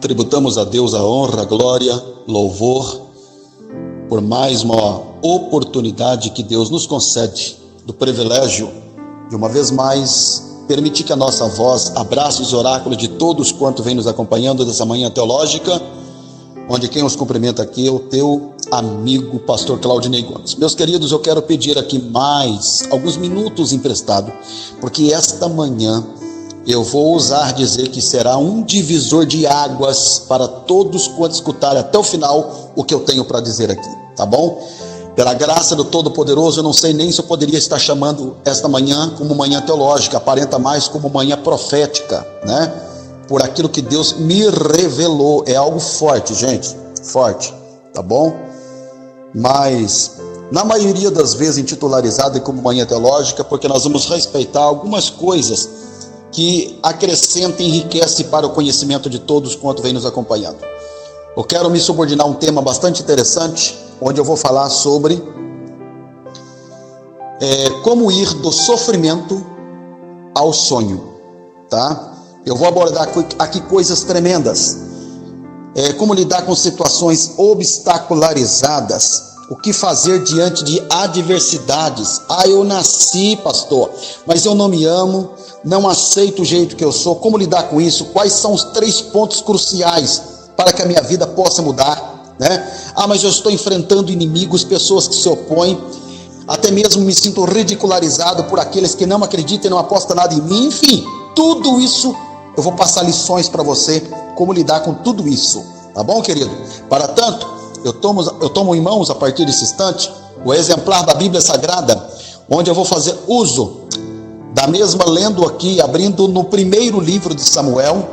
Tributamos a Deus a honra, a glória, louvor, por mais uma oportunidade que Deus nos concede, do privilégio de uma vez mais permitir que a nossa voz abrace os oráculos de todos quanto vem nos acompanhando dessa manhã teológica, onde quem os cumprimenta aqui é o teu amigo pastor Claudinei Gomes. Meus queridos, eu quero pedir aqui mais alguns minutos emprestado, porque esta manhã eu vou ousar dizer que será um divisor de águas para todos quantos escutarem até o final o que eu tenho para dizer aqui, tá bom? Pela graça do Todo-Poderoso, eu não sei nem se eu poderia estar chamando esta manhã como manhã teológica, aparenta mais como manhã profética, né? Por aquilo que Deus me revelou. É algo forte, gente, forte, tá bom? Mas, na maioria das vezes, intitularizada como manhã teológica, porque nós vamos respeitar algumas coisas que acrescenta e enriquece para o conhecimento de todos quanto vem nos acompanhando. Eu quero me subordinar a um tema bastante interessante, onde eu vou falar sobre como ir do sofrimento ao sonho, tá? Eu vou abordar aqui coisas tremendas, como lidar com situações obstacularizadas, o que fazer diante de adversidades. Eu nasci, pastor, mas eu não me amo, não aceito o jeito que eu sou. Como lidar com isso? Quais são os 3 pontos cruciais para que a minha vida possa mudar, né? Mas eu estou enfrentando inimigos, pessoas que se opõem, até mesmo me sinto ridicularizado por aqueles que não acreditam e não apostam nada em mim. Enfim, tudo isso eu vou passar lições para você, como lidar com tudo isso, tá bom, querido? Para tanto, eu tomo em mãos, a partir desse instante, o exemplar da Bíblia Sagrada, onde eu vou fazer uso da mesma, lendo aqui, abrindo no primeiro livro de Samuel,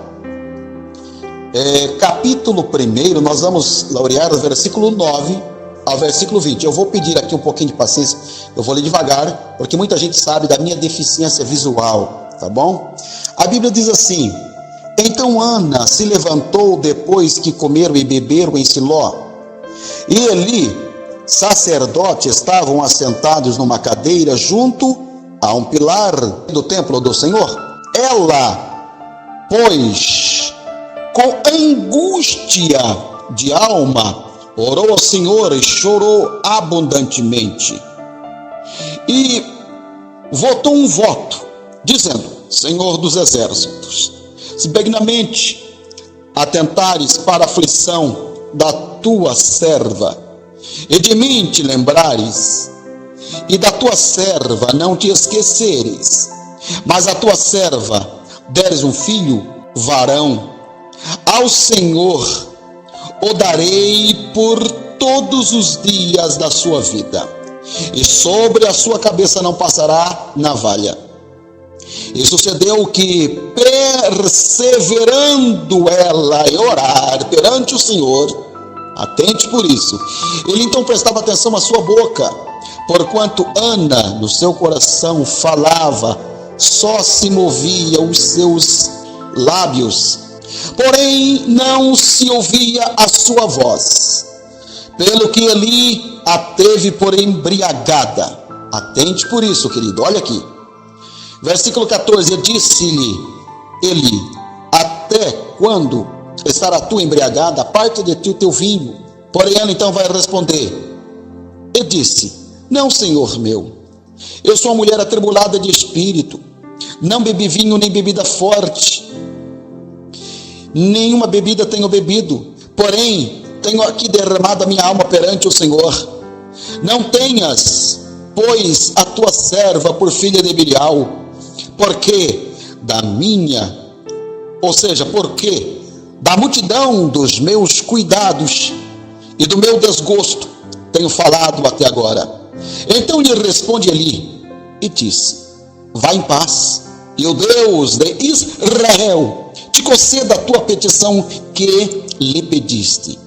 capítulo 1, nós vamos laurear o versículo 9 ao versículo 20. Eu vou pedir aqui um pouquinho de paciência, eu vou ler devagar, porque muita gente sabe da minha deficiência visual, tá bom? A Bíblia diz assim: então Ana se levantou depois que comeram e beberam em Siló, e Eli, sacerdote, estavam assentados numa cadeira junto a um pilar do templo do Senhor. Ela, pois, com angústia de alma, orou ao Senhor e chorou abundantemente. E votou um voto, dizendo: Senhor dos exércitos, se benignamente atentares para a aflição da tua serva, e de mim te lembrares, e da tua serva não te esqueceres, mas a tua serva deres um filho varão, ao Senhor o darei por todos os dias da sua vida, e sobre a sua cabeça não passará navalha. E sucedeu que, perseverando ela em orar perante o Senhor, atente por isso, ele então prestava atenção à sua boca, porquanto Ana no seu coração falava, só se movia os seus lábios, porém não se ouvia a sua voz, pelo que Eli a teve por embriagada. Atente por isso, querido, olha aqui, versículo 14, disse-lhe Eli: até quando estará tu embriagada? Aparte de ti o teu vinho. Porém ela então vai responder e disse: não, Senhor meu, eu sou uma mulher atribulada de espírito, não bebi vinho nem bebida forte, nenhuma bebida tenho bebido, porém tenho aqui derramado a minha alma perante o Senhor. Não tenhas, pois, a tua serva por filha de Belial, porque da multidão dos meus cuidados e do meu desgosto tenho falado até agora. Então lhe responde Eli e disse: vá em paz, e o Deus de Israel te conceda a tua petição que lhe pediste.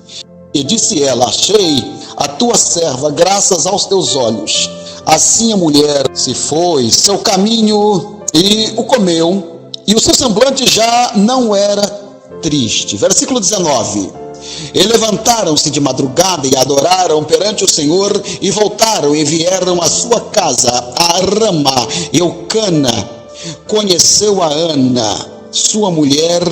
E disse ela: achei a tua serva graças aos teus olhos. Assim a mulher se foi seu caminho e o comeu, e o seu semblante já não era triste. Versículo 19. E levantaram-se de madrugada e adoraram perante o Senhor, e voltaram e vieram à sua casa a Ramá. E Eucana conheceu a Ana, sua mulher,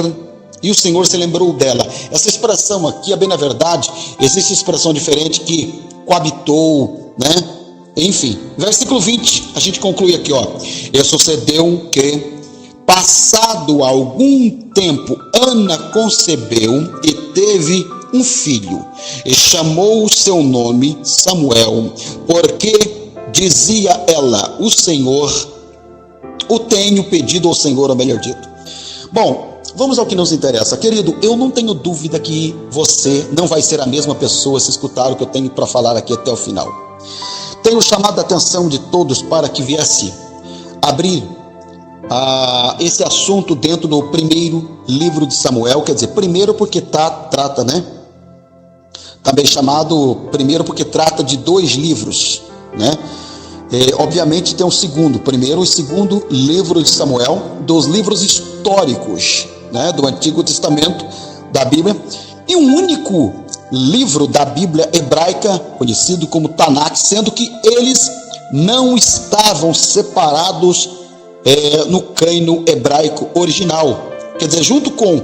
e o Senhor se lembrou dela.Essa expressão aqui, bem na verdade, existe expressão diferente que coabitou, né? Enfim, versículo 20, a gente conclui aqui, ó. E sucedeu que, passado algum tempo, Ana concebeu e teve um filho, e chamou o seu nome Samuel, porque dizia ela, o Senhor, o tenho pedido ao Senhor, ou melhor dito. Bom, vamos ao que nos interessa. Querido, eu não tenho dúvida que você não vai ser a mesma pessoa se escutar o que eu tenho para falar aqui até o final. Tenho chamado a atenção de todos para que viesse abrir esse assunto dentro do primeiro livro de Samuel, quer dizer, primeiro porque trata, né? Também chamado primeiro porque trata de 2 livros, né? Obviamente tem um segundo, primeiro e segundo livro de Samuel, dos livros históricos, né, do Antigo Testamento da Bíblia, e um único livro da Bíblia hebraica, conhecido como Tanakh, sendo que eles não estavam separados no cânon hebraico original. Quer dizer, junto com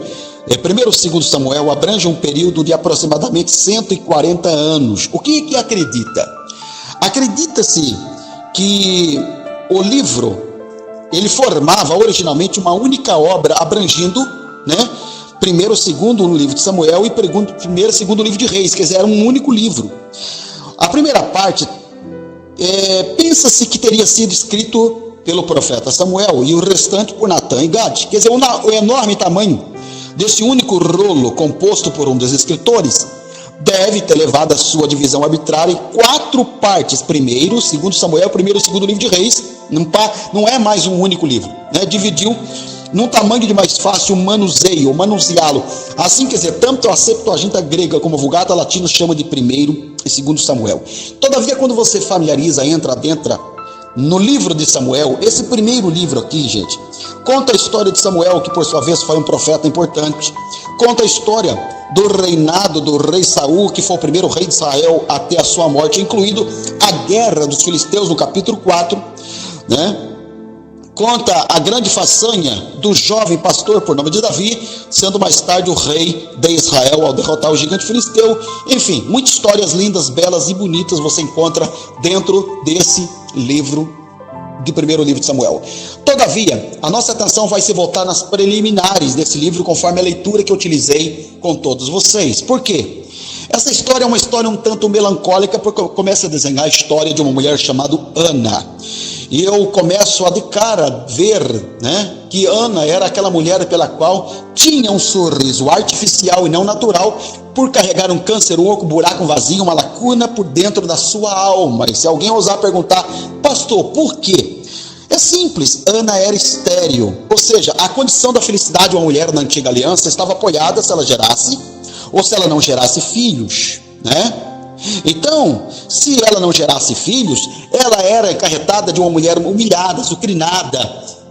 primeiro e segundo Samuel, abrange um período de aproximadamente 140 anos. O que acredita? Acredita-se que o livro, ele formava originalmente uma única obra, abrangindo, né, primeiro e segundo livro de Samuel e primeiro e segundo livro de Reis, quer dizer, era um único livro. A primeira parte, pensa-se que teria sido escrito pelo profeta Samuel e o restante por Natã e Gad. Quer dizer, o enorme tamanho desse único rolo composto por um dos escritores deve ter levado a sua divisão arbitrária em 4 partes, primeiro, segundo Samuel, primeiro e segundo livro de Reis, não é mais um único livro, né? Dividiu num tamanho de mais fácil manuseio, manuseá-lo. Assim, quer dizer, tanto a Septuaginta grega como a Vulgata latino chama de primeiro e segundo Samuel. Todavia, quando você familiariza, entra no livro de Samuel, esse primeiro livro aqui, gente, conta a história de Samuel, que por sua vez foi um profeta importante, conta a história do reinado do rei Saul, que foi o primeiro rei de Israel até a sua morte, incluindo a guerra dos filisteus no capítulo 4, né? Conta a grande façanha do jovem pastor por nome de Davi, sendo mais tarde o rei de Israel ao derrotar o gigante filisteu. Enfim, muitas histórias lindas, belas e bonitas você encontra dentro desse livro, de primeiro livro de Samuel. Todavia, a nossa atenção vai se voltar nas preliminares desse livro, conforme a leitura que eu utilizei com todos vocês. Por quê? Essa história é uma história um tanto melancólica, porque começa a desenhar a história de uma mulher chamada Ana. E eu começo a de cara ver, né, que Ana era aquela mulher pela qual tinha um sorriso artificial e não natural, por carregar um câncer, um oco, um buraco, um vazio, uma lacuna por dentro da sua alma. E se alguém ousar perguntar, pastor, por quê? É simples, Ana era estéril, ou seja, a condição da felicidade de uma mulher na antiga aliança estava apoiada se ela gerasse ou se ela não gerasse filhos, né? Então, se ela não gerasse filhos, ela era acarretada de uma mulher humilhada, azucrinada,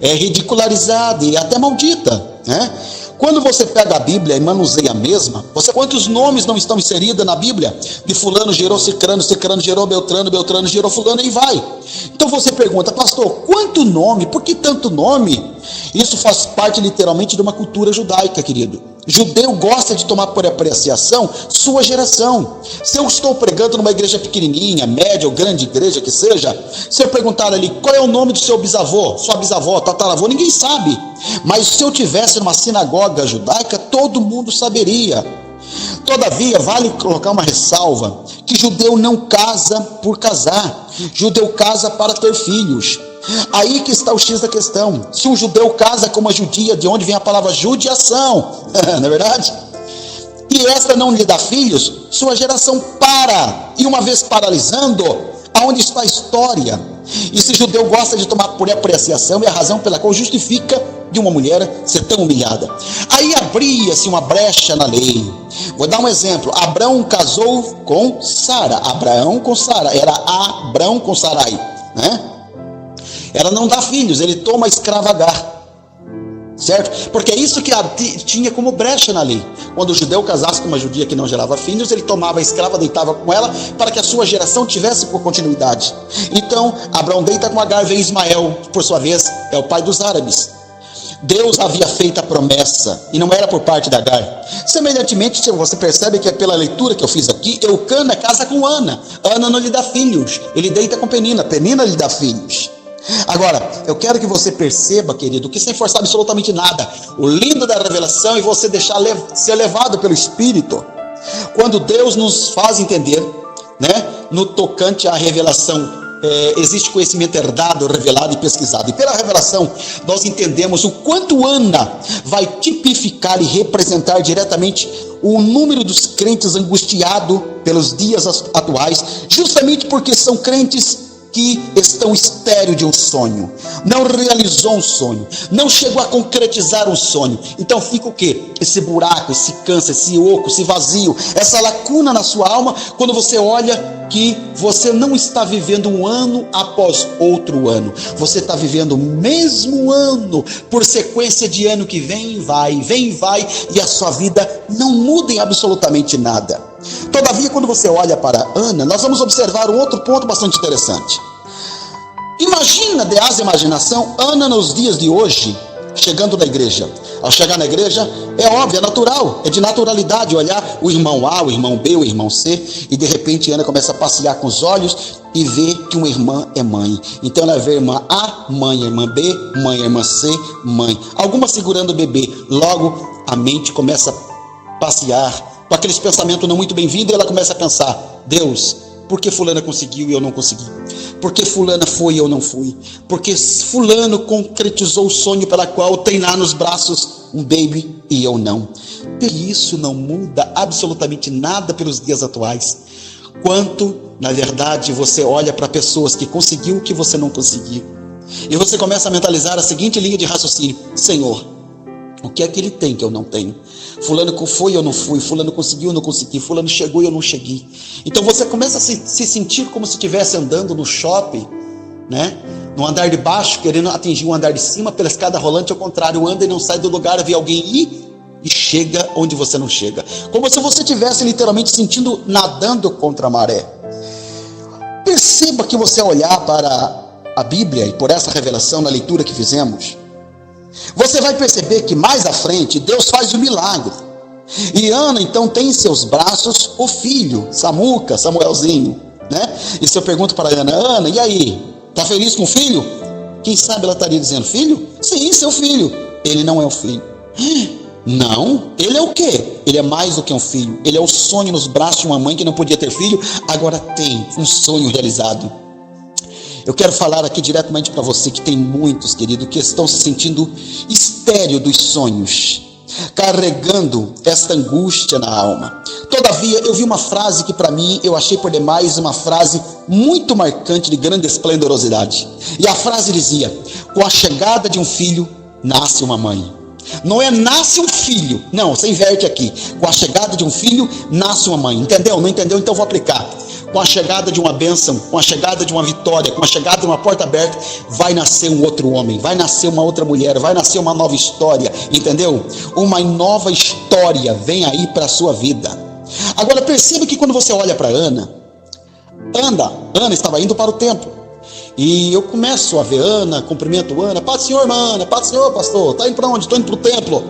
ridicularizada e até maldita, né? Quando você pega a Bíblia e manuseia a mesma, quantos nomes não estão inseridos na Bíblia? De fulano gerou cicrano, cicrano gerou beltrano, beltrano gerou fulano, e vai. Então você pergunta, pastor, quanto nome? Por que tanto nome? Isso faz parte literalmente de uma cultura judaica, querido. Judeu gosta de tomar por apreciação sua geração. Se eu estou pregando numa igreja pequenininha, média ou grande igreja que seja, se eu perguntar ali qual é o nome do seu bisavô, sua bisavó, tataravô, ninguém sabe. Mas se eu tivesse numa sinagoga judaica, todo mundo saberia. Todavia, vale colocar uma ressalva, que judeu não casa por casar, judeu casa para ter filhos. Aí que está o X da questão. Se um judeu casa com uma judia, de onde vem a palavra judiação, não é verdade? E esta não lhe dá filhos, sua geração para. E uma vez paralisando, aonde está a história? E se judeu gosta de tomar por apreciação, é a razão pela qual justifica de uma mulher ser tão humilhada. Aí abria-se uma brecha na lei. Vou dar um exemplo. Abraão casou com Sara. Abraão com Sara. Era Abrão com Sarai, né? Ela não dá filhos, ele toma a escrava Agar, certo? Porque é isso que tinha como brecha na lei. Quando o judeu casasse com uma judia que não gerava filhos, ele tomava a escrava, deitava com ela, para que a sua geração tivesse por continuidade. Então, Abraão deita com Agar, vem Ismael, por sua vez, é o pai dos árabes. Deus havia feito a promessa, e não era por parte da Agar. Semelhantemente, você percebe que pela leitura que eu fiz aqui, Eucana casa com Ana. Ana não lhe dá filhos, ele deita com Penina, Penina lhe dá filhos. Agora, eu quero que você perceba, querido, que sem forçar absolutamente nada, o lindo da revelação é você deixar ser levado pelo Espírito. Quando Deus nos faz entender, né, no tocante à revelação, existe conhecimento herdado, revelado e pesquisado. E pela revelação, nós entendemos o quanto Ana vai tipificar e representar diretamente o número dos crentes angustiados pelos dias atuais, justamente porque são crentes que estão estéril de um sonho, não realizou um sonho, não chegou a concretizar um sonho. Então fica o quê? Esse buraco, esse câncer, esse oco, esse vazio, essa lacuna na sua alma, quando você olha que você não está vivendo um ano após outro ano, você está vivendo o mesmo ano, por sequência de ano que vem e vai, e a sua vida não muda em absolutamente nada. Todavia, quando você olha para Ana, nós vamos observar um outro ponto bastante interessante. Imagina, de imaginação, Ana nos dias de hoje, chegando na igreja. Ao chegar na igreja, é óbvio, é natural, é de naturalidade olhar o irmão A, o irmão B, o irmão C, e de repente Ana começa a passear com os olhos e vê que uma irmã é mãe. Então ela vê a irmã A, mãe, a irmã B, mãe, a irmã C, mãe. Alguma segurando o bebê. Logo a mente começa a passear com aqueles pensamentos não muito bem-vindos, e ela começa a pensar: Deus, por que fulana conseguiu e eu não consegui? Por que fulana foi e eu não fui? Porque fulano concretizou o sonho pela qual tem lá nos braços um baby e eu não. E isso não muda absolutamente nada pelos dias atuais. Quanto, na verdade, você olha para pessoas que conseguiu o que você não conseguiu. E você começa a mentalizar a seguinte linha de raciocínio: Senhor, o que é que ele tem que eu não tenho? Fulano foi e eu não fui, fulano conseguiu e eu não consegui, fulano chegou e eu não cheguei. Então você começa a se sentir como se estivesse andando no shopping, né? No andar de baixo, querendo atingir o andar de cima, pela escada rolante, ao contrário, anda e não sai do lugar, vê alguém ir e chega onde você não chega. Como se você estivesse literalmente sentindo, nadando contra a maré. Perceba que você olhar para a Bíblia, e por essa revelação na leitura que fizemos, você vai perceber que mais à frente Deus faz um milagre. E Ana então tem em seus braços o filho, Samuelzinho, né? E se eu pergunto para Ana: Ana, e aí? Tá feliz com o filho? Quem sabe ela estaria dizendo: filho? Sim, seu filho. Ele não é o filho. Não, ele é o quê? Ele é mais do que um filho. Ele é o sonho nos braços de uma mãe que não podia ter filho, agora tem um sonho realizado. Eu quero falar aqui diretamente para você que tem muitos, querido, que estão se sentindo estéril dos sonhos, carregando esta angústia na alma. Todavia, eu vi uma frase que para mim eu achei por demais uma frase muito marcante, de grande esplendorosidade. E a frase dizia: com a chegada de um filho, nasce uma mãe. Não é nasce um filho, não, você inverte aqui. Com a chegada de um filho, nasce uma mãe. Entendeu? Não entendeu? Então vou aplicar. Com a chegada de uma bênção, com a chegada de uma vitória, com a chegada de uma porta aberta, vai nascer um outro homem, vai nascer uma outra mulher, vai nascer uma nova história, entendeu? Uma nova história vem aí para a sua vida. Agora perceba que quando você olha para Ana estava indo para o templo. E eu começo a ver Ana, cumprimento Ana: paz do Senhor, irmã Ana, paz do Senhor, pastor, está indo para onde? Estou indo para o templo.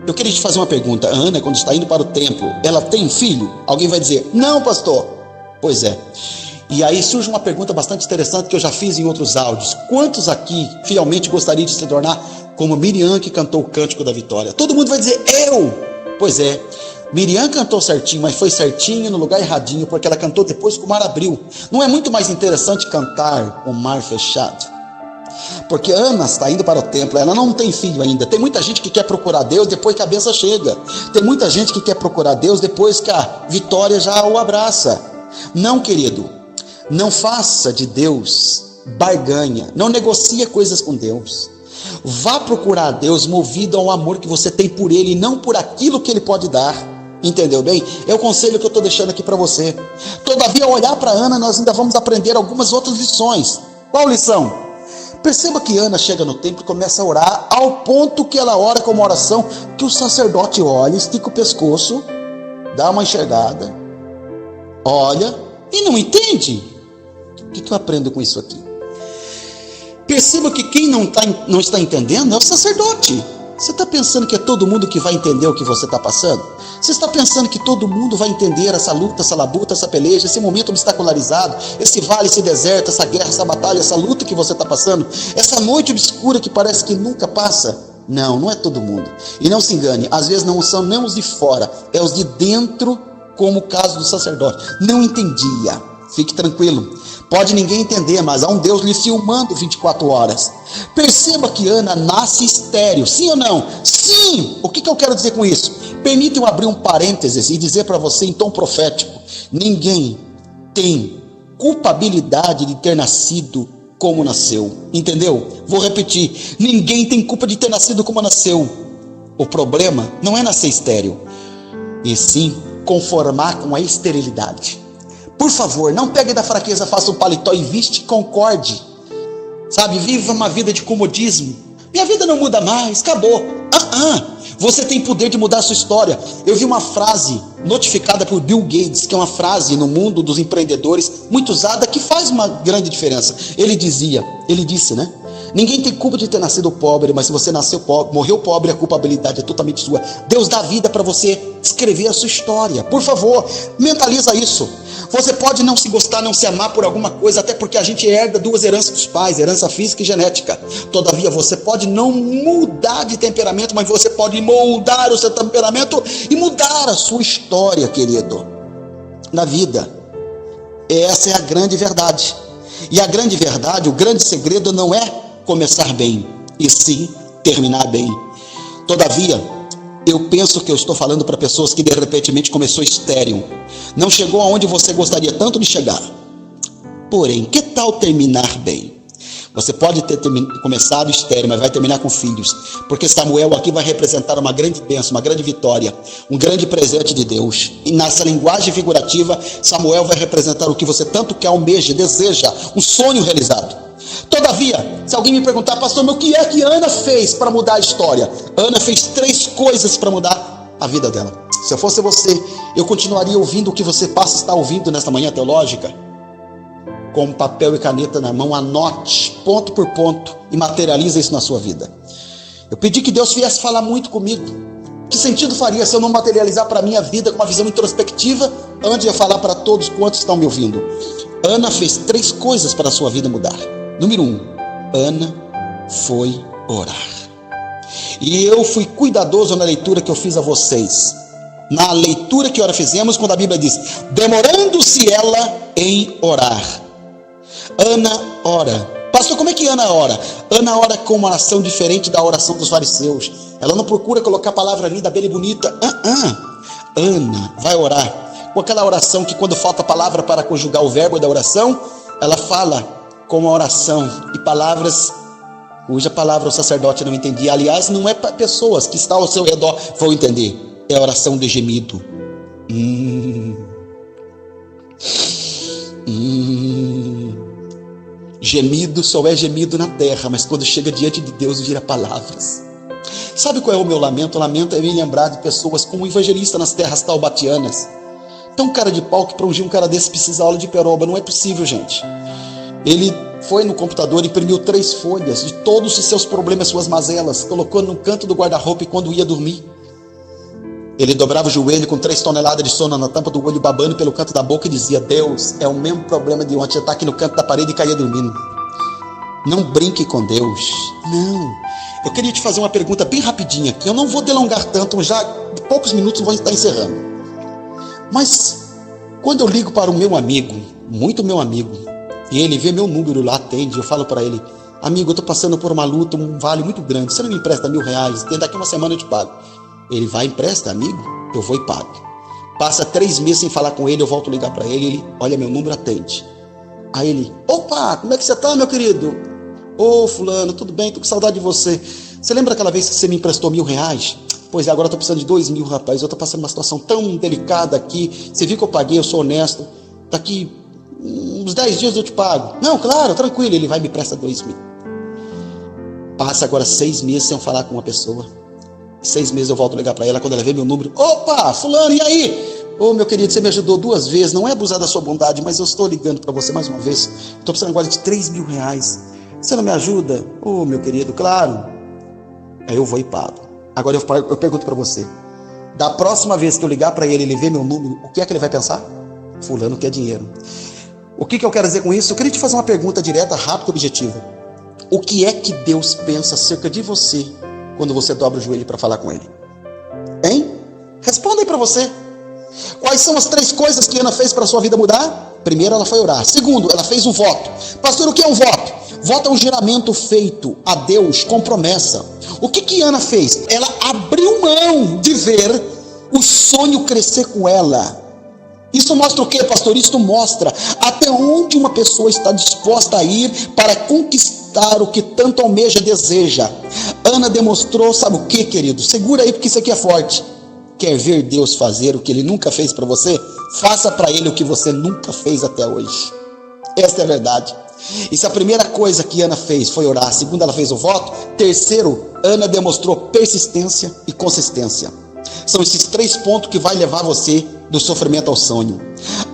Eu queria te fazer uma pergunta: Ana, quando está indo para o templo, ela tem um filho? Alguém vai dizer: não, pastor. Pois é. E aí surge uma pergunta bastante interessante que eu já fiz em outros áudios: quantos aqui fielmente gostariam de se tornar como Miriam, que cantou o cântico da vitória? Todo mundo vai dizer: eu. Pois é, Miriam cantou certinho, mas foi certinho no lugar erradinho, porque ela cantou depois que o mar abriu. Não é muito mais interessante cantar com o mar fechado? Porque Ana está indo para o templo, ela não tem filho ainda. Tem muita gente que quer procurar Deus depois que a bênção chega. Tem muita gente que quer procurar Deus depois que a vitória já o abraça. Não, querido, não faça de Deus barganha, não negocie coisas com Deus. Vá procurar a Deus movido ao amor que você tem por Ele, e não por aquilo que Ele pode dar. Entendeu bem? É o conselho que eu estou deixando aqui para você. Todavia, ao olhar para Ana, nós ainda vamos aprender algumas outras lições. Qual lição? Perceba que Ana chega no templo e começa a orar, ao ponto que ela ora com uma oração que o sacerdote olha, estica o pescoço, dá uma enxergada, olha e não entende. O que eu aprendo com isso aqui? Perceba que quem não está entendendo é o sacerdote. Você está pensando que é todo mundo que vai entender o que você está passando? Você está pensando que todo mundo vai entender essa luta, essa labuta, essa peleja, esse momento obstacularizado, esse vale, esse deserto, essa guerra, essa batalha, essa luta que você está passando, essa noite obscura que parece que nunca passa? Não, não é todo mundo. E não se engane, às vezes não são nem os de fora, é os de dentro, como o caso do sacerdote. Não entendia. Fique tranquilo. Pode ninguém entender, mas há um Deus lhe filmando 24 horas. Perceba que Ana nasce estéril, sim ou não? Sim! O que eu quero dizer com isso? Permita eu abrir um parênteses e dizer para você em tom profético: ninguém tem culpabilidade de ter nascido como nasceu. Entendeu? Vou repetir: ninguém tem culpa de ter nascido como nasceu. O problema não é nascer estéril, e sim conformar com a esterilidade. Por favor, não pegue da fraqueza, faça um paletó e viste, concorde. Sabe, viva uma vida de comodismo. Minha vida não muda mais, acabou. Você tem poder de mudar a sua história. Eu vi uma frase notificada por Bill Gates, que é uma frase no mundo dos empreendedores muito usada, que faz uma grande diferença. Ele disse, né? Ninguém tem culpa de ter nascido pobre, mas se você nasceu pobre, morreu pobre, a culpabilidade é totalmente sua. Deus dá vida para você escrever a sua história. Por favor, mentaliza isso. Você pode não se gostar, não se amar por alguma coisa, até porque a gente herda duas heranças dos pais, herança física e genética. Todavia, você pode não mudar de temperamento, mas você pode moldar o seu temperamento e mudar a sua história, querido, na vida. Essa é a grande verdade. E a grande verdade, o grande segredo não é começar bem, e sim terminar bem. Todavia, eu penso que eu estou falando para pessoas que de repente começou estéril, não chegou aonde você gostaria tanto de chegar. Porém, que tal terminar bem? Você pode ter começado estéril, mas vai terminar com filhos, porque Samuel aqui vai representar uma grande bênção, uma grande vitória, um grande presente de Deus. E nessa linguagem figurativa, Samuel vai representar o que você tanto quer, almeja, deseja, um sonho realizado. Todavia, se alguém me perguntar: pastor, mas o que é que Ana fez para mudar a história? Ana fez 3 coisas para mudar a vida dela. Se eu fosse você, eu continuaria ouvindo o que você passa a estar ouvindo nesta manhã teológica. Com papel e caneta na mão, anote ponto por ponto e materialize isso na sua vida. Eu pedi que Deus viesse falar muito comigo. Que sentido faria se eu não materializar para a minha vida com uma visão introspectiva antes de eu falar para todos quantos estão me ouvindo? Ana fez 3 coisas para a sua vida mudar. Número 1, Ana foi orar. E eu fui cuidadoso na leitura que eu fiz a vocês. Na leitura que ora fizemos, quando a Bíblia diz: demorando-se ela em orar. Ana ora. Pastor, como é que Ana ora? Ana ora com uma oração diferente da oração dos fariseus. Ela não procura colocar a palavra linda, bela e bonita. Ana vai orar com aquela oração que, quando falta palavra para conjugar o verbo da oração, ela fala com uma oração e palavras cuja palavra o sacerdote não entendia. Aliás, não é para pessoas que estão ao seu redor vão entender. É a oração de gemido. Gemido só é gemido na terra, mas quando chega diante de Deus vira palavras. Sabe qual é o meu lamento? O lamento é me lembrar de pessoas como o evangelista nas terras taubatianas. Tão cara de pau que para ungir um cara desse precisa aula de peroba. Não é possível, gente. Ele foi no computador, imprimiu 3 folhas de todos os seus problemas, suas mazelas, colocou no canto do guarda-roupa, e quando ia dormir, ele dobrava o joelho com 3 toneladas de sono na tampa do olho, babando pelo canto da boca, e dizia: Deus, é o mesmo problema de ontem, eu estar aqui no canto da parede e caía dormindo. Não brinque com Deus. Não. Eu queria te fazer uma pergunta bem rapidinha aqui. Eu não vou delongar tanto, já em poucos minutos vou estar encerrando. Mas quando eu ligo para o meu amigo, muito meu amigo, e ele vê meu número lá, atende, eu falo para ele: amigo, eu estou passando por uma luta, um vale muito grande, você não me empresta R$1.000? Daqui uma semana eu te pago. Ele vai, empresta, amigo? Eu vou e pago. Passa 3 meses sem falar com ele, eu volto a ligar para ele, ele olha meu número, atende. Aí ele: opa, como é que você está, meu querido? Ô, fulano, tudo bem? Tô com saudade de você. Você lembra aquela vez que você me emprestou R$1.000? Pois é, agora eu tô precisando de 2.000, rapaz. Eu tô passando uma situação tão delicada aqui. Você viu que eu paguei, eu sou honesto. Daqui uns 10 dias eu te pago. Não, claro, tranquilo. Ele vai e me presta 2.000. Passa agora 6 meses sem eu falar com uma pessoa. 6 meses eu volto a ligar para ela, quando ela vê meu número: opa, fulano, e aí? Ô, meu querido, você me ajudou 2 vezes, não é abusar da sua bondade, mas eu estou ligando para você mais uma vez. Estou precisando agora de R$3.000. Você não me ajuda? Oh, meu querido, claro. Aí eu vou e pago. Agora eu pergunto para você, da próxima vez que eu ligar para ele ver meu número, o que é que ele vai pensar? Fulano quer dinheiro. O que eu quero dizer com isso? Eu queria te fazer uma pergunta direta, rápida e objetiva. O que é que Deus pensa acerca de você quando você dobra o joelho para falar com ele? Hein? Responda aí para você. Quais são as 3 coisas que Ana fez para a sua vida mudar? Primeiro, ela foi orar. Segundo, ela fez um voto. Pastor, o que é um voto? Voto é um juramento feito a Deus com promessa. O que Ana fez? Ela abriu mão de ver o sonho crescer com ela. Isso mostra o que, pastor? Isso mostra até onde uma pessoa está disposta a ir para conquistar o que tanto almeja e deseja. Ana demonstrou, sabe o que, querido? Segura aí, porque isso aqui é forte. Quer ver Deus fazer o que Ele nunca fez para você? Faça para Ele o que você nunca fez até hoje. Esta é a verdade. E se a primeira coisa que Ana fez foi orar, a segunda ela fez o voto, terceiro, Ana demonstrou persistência e consistência. São esses 3 pontos que vai levar você do sofrimento ao sonho.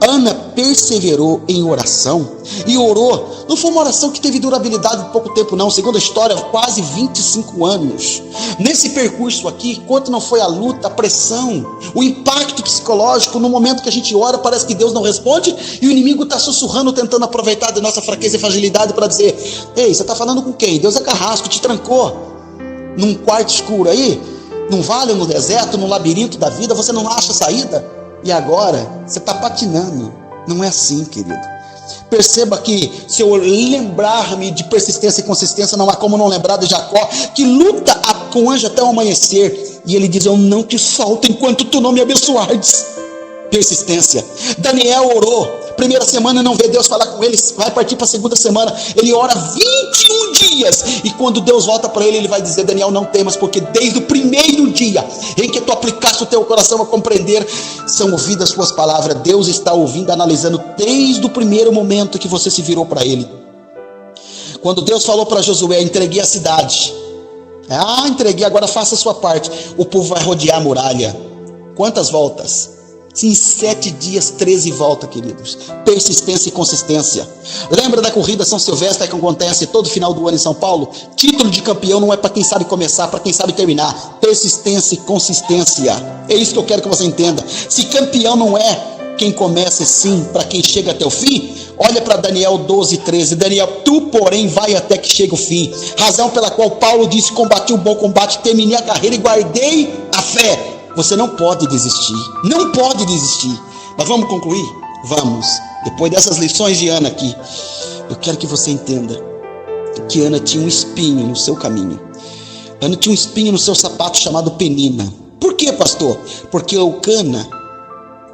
Ana perseverou em oração e orou. Não foi uma oração que teve durabilidade de pouco tempo não, segundo a história, quase 25 anos. Nesse percurso aqui, quanto não foi a luta, a pressão, o impacto psicológico, no momento que a gente ora, parece que Deus não responde e o inimigo está sussurrando, tentando aproveitar da nossa fraqueza e fragilidade para dizer: ei, você está falando com quem? Deus é carrasco, te trancou num quarto escuro aí, num vale, no deserto, no labirinto da vida, você não acha saída? E agora, você está patinando. Não é assim, querido. Perceba que, se eu lembrar-me de persistência e consistência, não há como não lembrar de Jacó, que luta com o anjo até o amanhecer. E ele diz: eu não te solto enquanto tu não me abençoares. Persistência. Daniel orou. Primeira semana não vê Deus falar com ele, vai partir para a segunda semana, ele ora 21 dias, e quando Deus volta para ele, ele vai dizer: Daniel, não temas, porque desde o primeiro dia em que tu aplicaste o teu coração a compreender, são ouvidas as tuas palavras. Deus está ouvindo, analisando desde o primeiro momento que você se virou para ele. Quando Deus falou para Josué: entreguei a cidade, entreguei, agora faça a sua parte. O povo vai rodear a muralha. Quantas voltas? Em 7 dias, 13 voltas, queridos. Persistência e consistência. Lembra da corrida São Silvestre que acontece todo final do ano em São Paulo? Título de campeão não é para quem sabe começar, para quem sabe terminar. Persistência e consistência. É isso que eu quero que você entenda. Se campeão não é quem começa, sim, para quem chega até o fim, olha para Daniel 12:13. Daniel, tu porém vai até que chegue o fim. Razão pela qual Paulo disse: combati o bom combate, terminei a carreira e guardei a fé. Você não pode desistir, não pode desistir. Mas vamos concluir? Vamos. Depois dessas lições de Ana aqui, eu quero que você entenda que Ana tinha um espinho no seu caminho. Ana tinha um espinho no seu sapato chamado Penina. Por quê, pastor? Porque Eucana,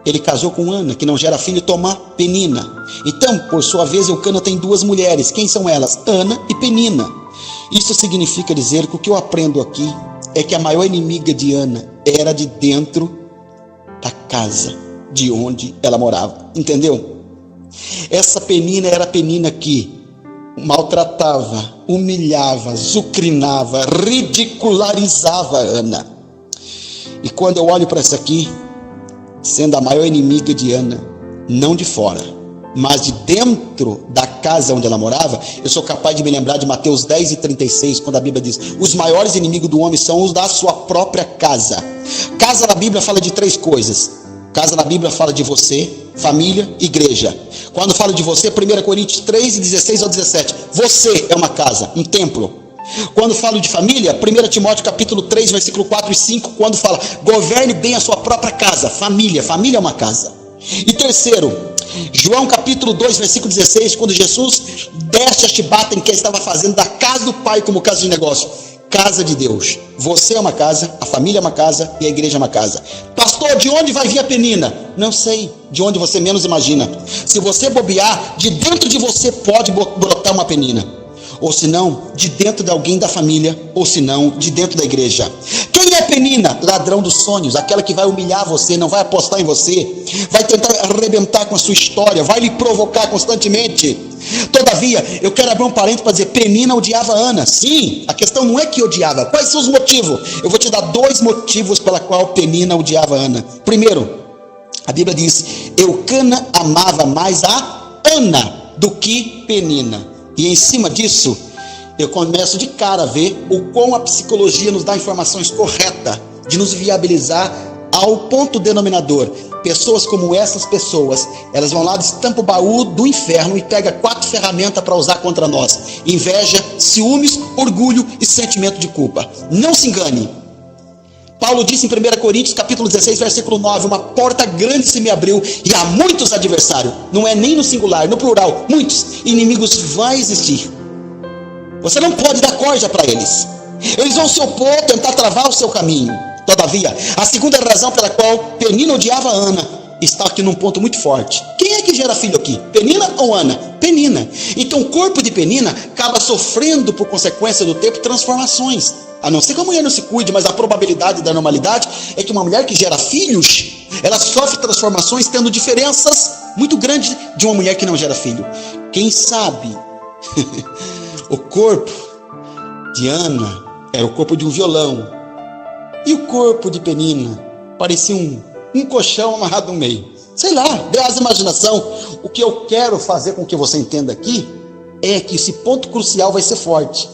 ele casou com Ana, que não gera filho, toma Penina. Então, por sua vez, Eucana tem 2 mulheres. Quem são elas? Ana e Penina. Isso significa dizer que o que eu aprendo aqui é que a maior inimiga de Ana era de dentro da casa de onde ela morava. Entendeu? Essa Penina era a Penina que maltratava, humilhava, zucrinava, ridicularizava Ana. E quando eu olho para essa aqui, sendo a maior inimiga de Ana, não de fora, mas de dentro da casa onde ela morava, eu sou capaz de me lembrar de Mateus 10:36, quando a Bíblia diz: os maiores inimigos do homem são os da sua própria casa. Casa na Bíblia fala de 3 coisas. Casa na Bíblia fala de você, família, igreja. Quando fala de você, 1 Coríntios 3:16 ao 17, você é uma casa, um templo. Quando falo de família, 1 Timóteo capítulo 3, versículo 4 e 5, quando fala: governe bem a sua própria casa. Família é uma casa. E terceiro, João capítulo 2, versículo 16, quando Jesus desce a chibata em que ele estava fazendo da casa do Pai como casa de negócio. Casa de Deus. Você é uma casa, a família é uma casa e a igreja é uma casa. Pastor, de onde vai vir a Penina? Não sei, de onde você menos imagina. Se você bobear, de dentro de você pode brotar uma Penina. Ou se não, de dentro de alguém da família, ou se não, de dentro da igreja. Quem é Penina? Ladrão dos sonhos, aquela que vai humilhar você, não vai apostar em você, vai tentar arrebentar com a sua história, vai lhe provocar constantemente. Todavia, eu quero abrir um parênteses para dizer: Penina odiava Ana. Sim, a questão não é que odiava. Quais são os motivos? Eu vou te dar 2 motivos pela qual Penina odiava Ana. Primeiro, a Bíblia diz: Eucana amava mais a Ana do que Penina. E em cima disso, eu começo de cara a ver o quão a psicologia nos dá informações corretas de nos viabilizar ao ponto denominador. Pessoas como essas pessoas, elas vão lá, estampam o baú do inferno e pegam 4 ferramentas para usar contra nós: inveja, ciúmes, orgulho e sentimento de culpa. Não se engane. Paulo disse em 1 Coríntios capítulo 16, versículo 9, uma porta grande se me abriu e há muitos adversários. Não é nem no singular, no plural, muitos inimigos vão existir. Você não pode dar corda para eles. Eles vão se opor, tentar travar o seu caminho. Todavia, a segunda razão pela qual Penina odiava Ana está aqui num ponto muito forte. Quem é que gera filho aqui? Penina ou Ana? Penina. Então o corpo de Penina acaba sofrendo, por consequência do tempo, transformações. A não ser que a mulher não se cuide, mas a probabilidade da normalidade é que uma mulher que gera filhos, ela sofre transformações, tendo diferenças muito grandes de uma mulher que não gera filho. Quem sabe o corpo de Ana era o corpo de um violão, e o corpo de Penina parecia um colchão amarrado no meio. Sei lá, dê as imaginação. O que eu quero fazer com que você entenda aqui é que esse ponto crucial vai ser forte.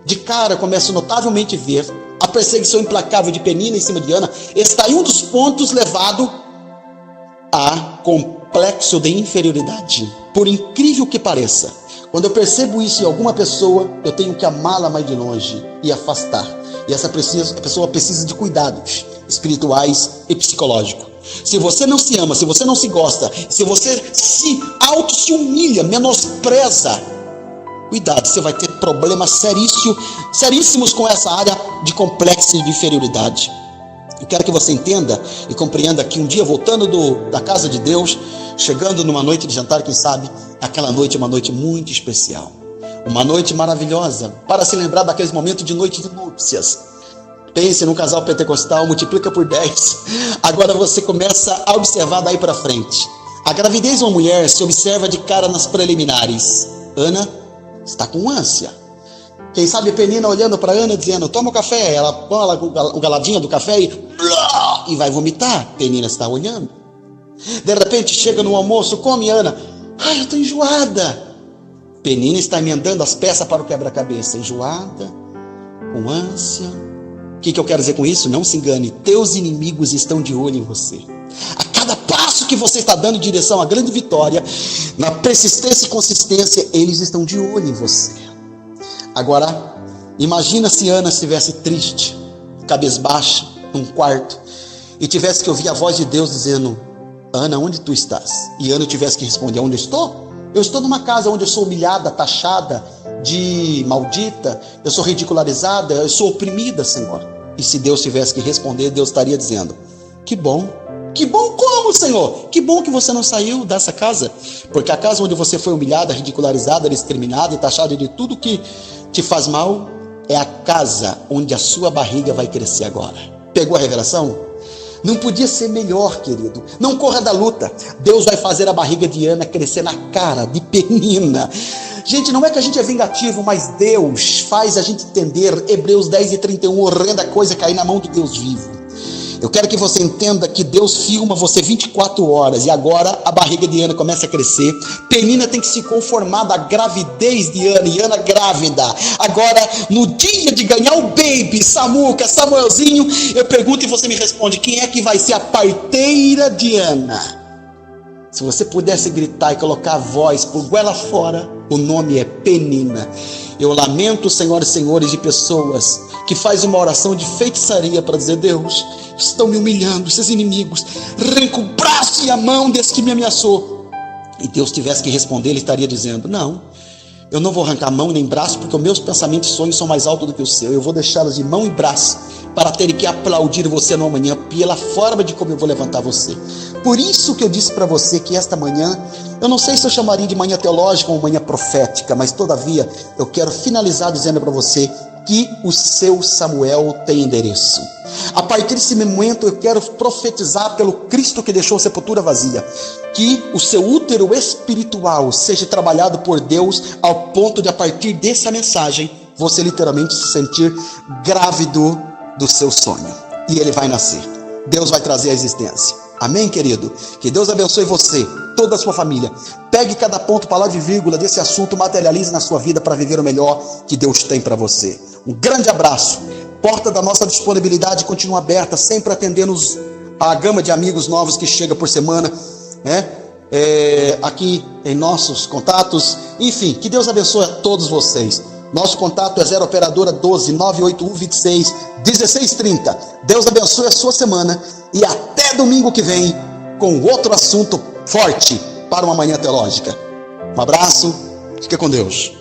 De cara, eu começo notavelmente a ver a perseguição implacável de Penina em cima de Ana. Está em um dos pontos levado a complexo de inferioridade. Por incrível que pareça, quando eu percebo isso em alguma pessoa, eu tenho que amá-la mais de longe e afastar. E essa pessoa precisa de cuidados espirituais e psicológicos. Se você não se ama, se você não se gosta, se você se humilha, menospreza, cuidado, você vai ter problemas seríssimos com essa área de complexo de inferioridade. Eu quero que você entenda e compreenda que um dia, voltando da casa de Deus, chegando numa noite de jantar, quem sabe, aquela noite é uma noite muito especial. Uma noite maravilhosa, para se lembrar daqueles momentos de noite de núpcias. Pense num casal pentecostal, multiplica por 10. Agora você começa a observar daí para frente. A gravidez de uma mulher se observa de cara nas preliminares. Ana está com ânsia. Quem sabe Penina olhando para Ana dizendo, toma o café. Ela põe o galadinho do café e vai vomitar. Penina está olhando. De repente chega no almoço, come Ana. Ai, eu estou enjoada. Penina está emendando as peças para o quebra-cabeça. Enjoada, com ânsia. O que eu quero dizer com isso? Não se engane. Teus inimigos estão de olho em você. A cada passo que você está dando em direção à grande vitória, na persistência e consistência, eles estão de olho em você. Agora, imagina se Ana estivesse triste, cabisbaixa, num quarto, e tivesse que ouvir a voz de Deus dizendo, Ana, onde tu estás? E Ana tivesse que responder, onde estou? Eu estou numa casa onde eu sou humilhada, taxada de maldita, eu sou ridicularizada, eu sou oprimida, Senhor. E se Deus tivesse que responder, Deus estaria dizendo, que bom como, Senhor? Que bom que você não saiu dessa casa, porque a casa onde você foi humilhada, ridicularizada, discriminada e taxada de tudo que te faz mal, é a casa onde a sua barriga vai crescer agora. Pegou a revelação? Não podia ser melhor, querido. Não corra da luta. Deus vai fazer a barriga de Ana crescer na cara de Penina. Gente, não é que a gente é vingativo, mas Deus faz a gente entender. Hebreus 10:31, horrenda coisa cair na mão do Deus vivo. Eu quero que você entenda que Deus filma você 24 horas e agora a barriga de Ana começa a crescer. Penina tem que se conformar da gravidez de Ana e Ana grávida. Agora, no dia de ganhar o baby, Samuca, Samuelzinho, eu pergunto e você me responde, quem é que vai ser a parteira de Ana? Se você pudesse gritar e colocar a voz por goela fora, o nome é Penina. Eu lamento, senhoras e senhores, de pessoas que fazem uma oração de feitiçaria para dizer, Deus, estão me humilhando, esses inimigos, arranca o braço e a mão desse que me ameaçou. E Deus tivesse que responder, ele estaria dizendo, não, eu não vou arrancar mão nem braço, porque os meus pensamentos e sonhos são mais altos do que o seu. Eu vou deixá-los de mão e braço, para ter que aplaudir você no amanhã, pela forma de como eu vou levantar você. Por isso que eu disse para você que esta manhã, eu não sei se eu chamaria de manhã teológica ou manhã profética, mas todavia, eu quero finalizar dizendo para você que o seu Samuel tem endereço. A partir desse momento eu quero profetizar pelo Cristo que deixou a sepultura vazia, que o seu útero espiritual seja trabalhado por Deus ao ponto de a partir dessa mensagem você literalmente se sentir grávido do seu sonho, e ele vai nascer. Deus vai trazer a existência. Amém, querido? Que Deus abençoe você toda a sua família. Pegue cada ponto, palavra e vírgula desse assunto, materialize na sua vida para viver o melhor que Deus tem para você. Um grande abraço. Porta da nossa disponibilidade continua aberta, sempre atendendo a gama de amigos novos que chega por semana, né? Aqui em nossos contatos. Enfim, que Deus abençoe a todos vocês. Nosso contato é 0 operadora 12 981 26 16 30. Deus abençoe a sua semana e até domingo que vem com outro assunto forte para uma manhã teológica. Um abraço, fique com Deus.